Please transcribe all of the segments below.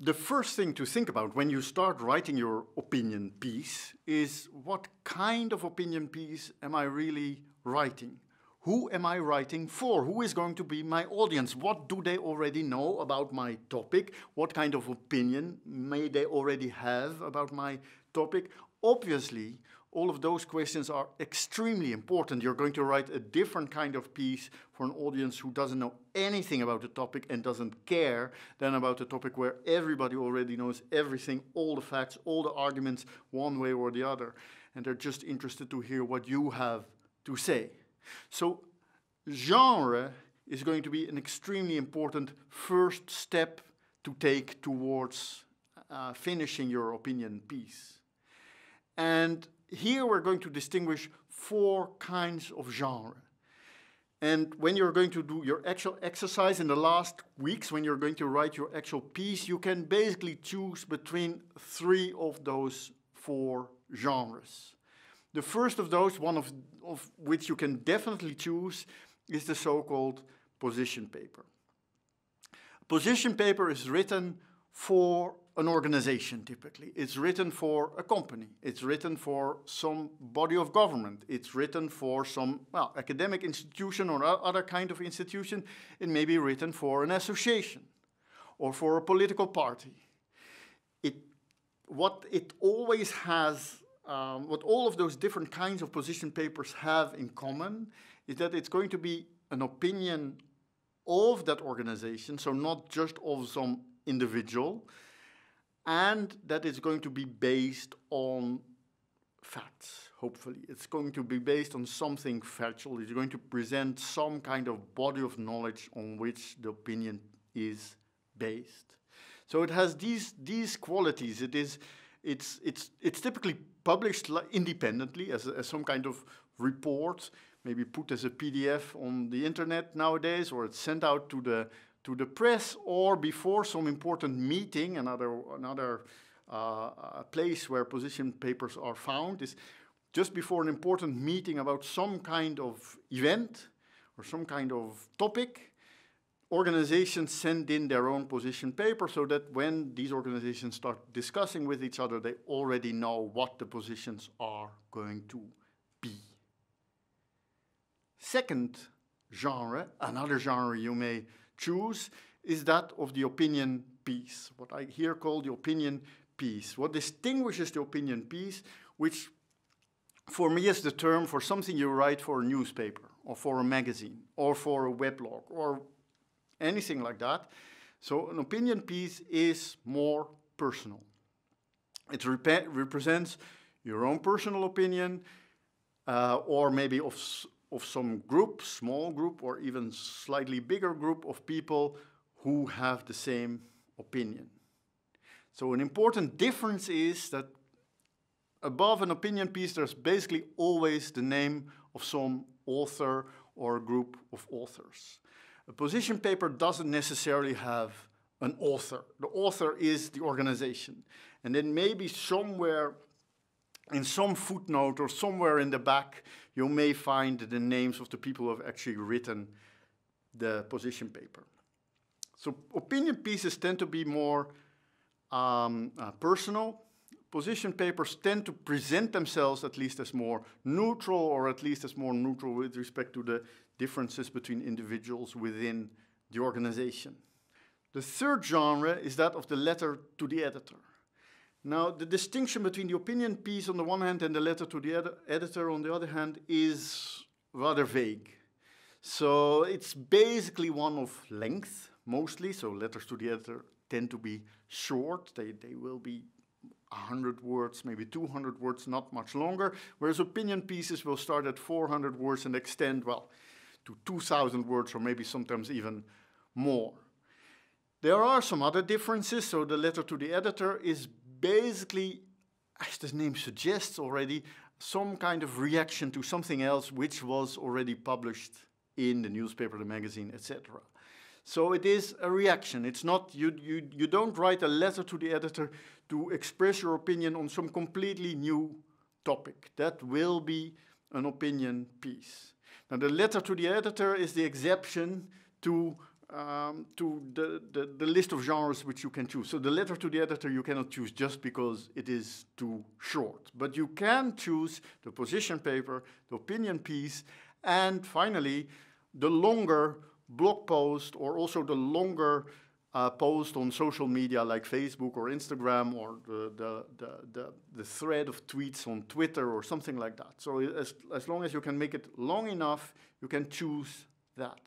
The first thing to think about when you start writing your opinion piece is, what kind of opinion piece am I really writing? Who am I writing for? Who is going to be my audience? What do they already know about my topic? What kind of opinion may they already have about my topic? Obviously, all of those questions are extremely important. You're going to write a different kind of piece for an audience who doesn't know anything about the topic and doesn't care than about a topic where everybody already knows everything, all the facts, all the arguments, one way or the other. And they're just interested to hear what you have to say. So genre is going to be an extremely important first step to take towards finishing your opinion piece. And here we're going to distinguish 4 kinds of genre. And when you're going to do your actual exercise in the last weeks, when you're going to write your actual piece, you can basically choose between 3 of those 4 genres. The first of those, one of which you can definitely choose, is the so-called position paper. Position paper is written for an organization, typically. It's written for a company. It's written for some body of government. It's written for some, well, academic institution or other kind of institution. It may be written for an association or for a political party. What it always has, what all of those different kinds of position papers have in common is that it's going to be an opinion of that organization, so not just of some individual, and that it's going to be based on facts, hopefully. It's going to be based on something factual. It's going to present some kind of body of knowledge on which the opinion is based. So it has these qualities. It's typically published independently as some kind of report, maybe put as a PDF on the internet nowadays, or it's sent out to the press, or before some important meeting. Another place where position papers are found is just before an important meeting about some kind of event or some kind of topic. Organizations send in their own position paper so that when these organizations start discussing with each other, they already know what the positions are going to be. Second genre, another genre you may choose, is that of the opinion piece, what I here call the opinion piece. What distinguishes the opinion piece, which for me is the term for something you write for a newspaper or for a magazine or for a weblog or anything like that. So an opinion piece is more personal. It represents your own personal opinion or maybe of some group, small group, or even slightly bigger group of people who have the same opinion. So an important difference is that above an opinion piece, there's basically always the name of some author or a group of authors. A position paper doesn't necessarily have an author. The author is the organization. And then maybe somewhere in some footnote or somewhere in the back, you may find the names of the people who have actually written the position paper. So opinion pieces tend to be more personal. Position papers tend to present themselves at least as more neutral, or at least as more neutral with respect to the differences between individuals within the organization. The third genre is that of the letter to the editor. Now, the distinction between the opinion piece on the one hand and the letter to the editor on the other hand is rather vague. So it's basically one of length, mostly. So letters to the editor tend to be short. They will be 100 words, maybe 200 words, not much longer, whereas opinion pieces will start at 400 words and extend, well, to 2,000 words or maybe sometimes even more. There are some other differences. So the letter to the editor is basically, as the name suggests already, some kind of reaction to something else which was already published in the newspaper, the magazine, etc. So it is a reaction. It's not, you don't write a letter to the editor to express your opinion on some completely new topic. That will be an opinion piece. Now, the letter to the editor is the exception to to the list of genres which you can choose. So the letter to the editor you cannot choose just because it is too short. But you can choose the position paper, the opinion piece, and finally the longer blog post, or also the longer post on social media like Facebook or Instagram, or the thread of tweets on Twitter or something like that. So as long as you can make it long enough, you can choose that.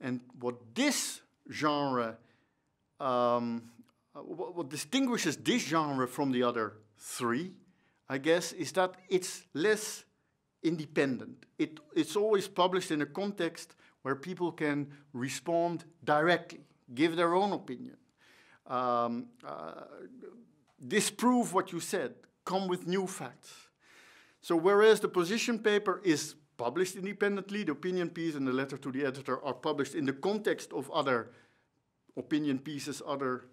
And what this genre, what distinguishes this genre from the other three, I guess, is that it's less independent. It's always published in a context where people can respond directly, give their own opinion, disprove what you said, come with new facts. So whereas the position paper is published independently, the opinion piece and the letter to the editor are published in the context of other opinion pieces, other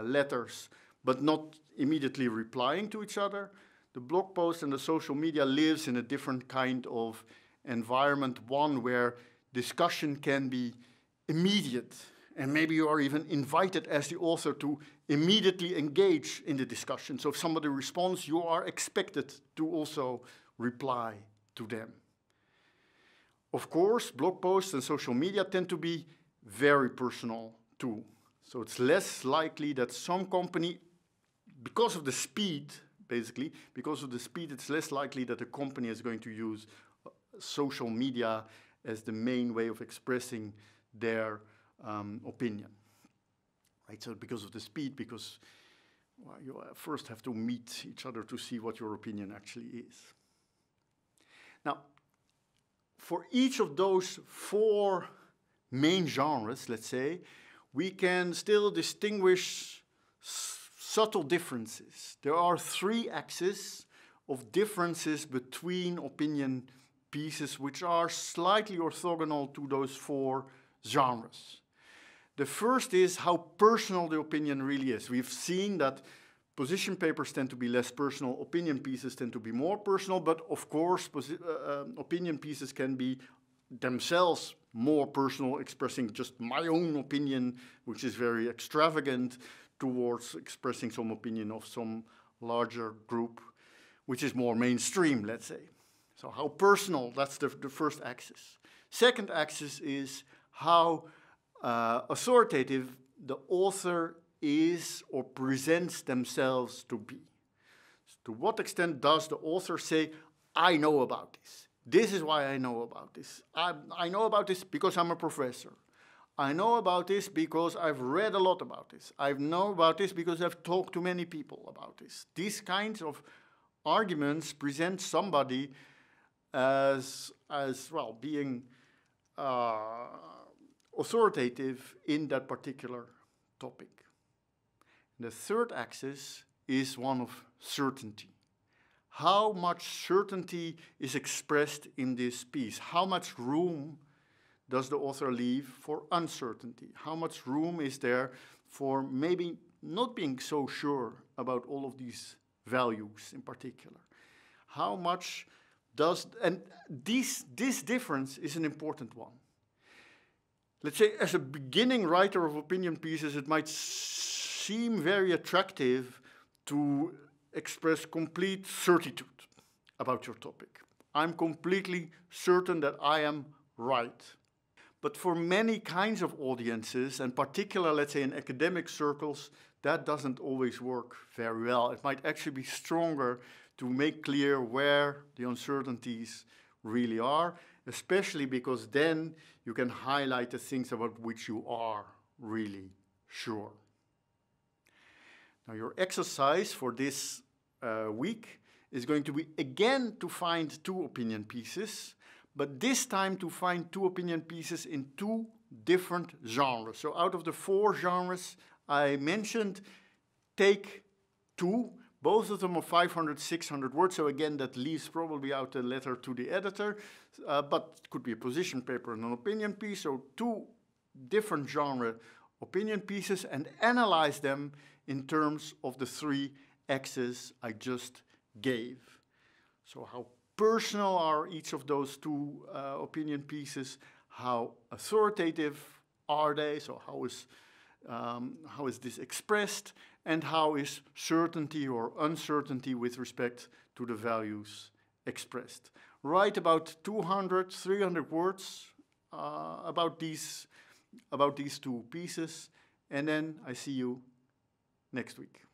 letters, but not immediately replying to each other. The blog post and the social media lives in a different kind of environment, one where discussion can be immediate, and maybe you are even invited as the author to immediately engage in the discussion. So if somebody responds, you are expected to also reply to them. Of course, blog posts and social media tend to be very personal too. So it's less likely that some company, because of the speed, basically, because of the speed, it's less likely that a company is going to use social media as the main way of expressing their opinion. Right? So because of the speed, because well, you first have to meet each other to see what your opinion actually is. Now, for each of those four main genres, let's say, we can still distinguish subtle differences. There are three axes of differences between opinion pieces which are slightly orthogonal to those four genres. The first is how personal the opinion really is. We've seen that position papers tend to be less personal, opinion pieces tend to be more personal, but of course opinion pieces can be themselves more personal, expressing just my own opinion, which is very extravagant, towards expressing some opinion of some larger group, which is more mainstream, let's say. So how personal, that's the first axis. Second axis is how authoritative the author is or presents themselves to be. To what extent does the author say, I know about this. This is why I know about this. I know about this because I'm a professor. I know about this because I've read a lot about this. I know about this because I've talked to many people about this. These kinds of arguments present somebody as well, being authoritative in that particular topic. The third axis is one of certainty. How much certainty is expressed in this piece? How much room does the author leave for uncertainty? How much room is there for maybe not being so sure about all of these values in particular? How much does, and this difference is an important one. Let's say as a beginning writer of opinion pieces, it might seem very attractive to express complete certitude about your topic. I'm completely certain that I am right. But for many kinds of audiences, and particularly, let's say, in academic circles, that doesn't always work very well. It might actually be stronger to make clear where the uncertainties really are, especially because then you can highlight the things about which you are really sure. Now, your exercise for this week is going to be, again, to find two opinion pieces, but this time to find two opinion pieces in two different genres. So out of the four genres I mentioned, take two. Both of them are 500, 600 words. So again, that leaves probably out a letter to the editor, but it could be a position paper and an opinion piece. So two different genre opinion pieces, and analyze them in terms of the three axes I just gave. So how personal are each of those two opinion pieces? How authoritative are they? So how is this expressed? And how is certainty or uncertainty with respect to the values expressed? Write about 200, 300 words about these two pieces, and then I see you next week.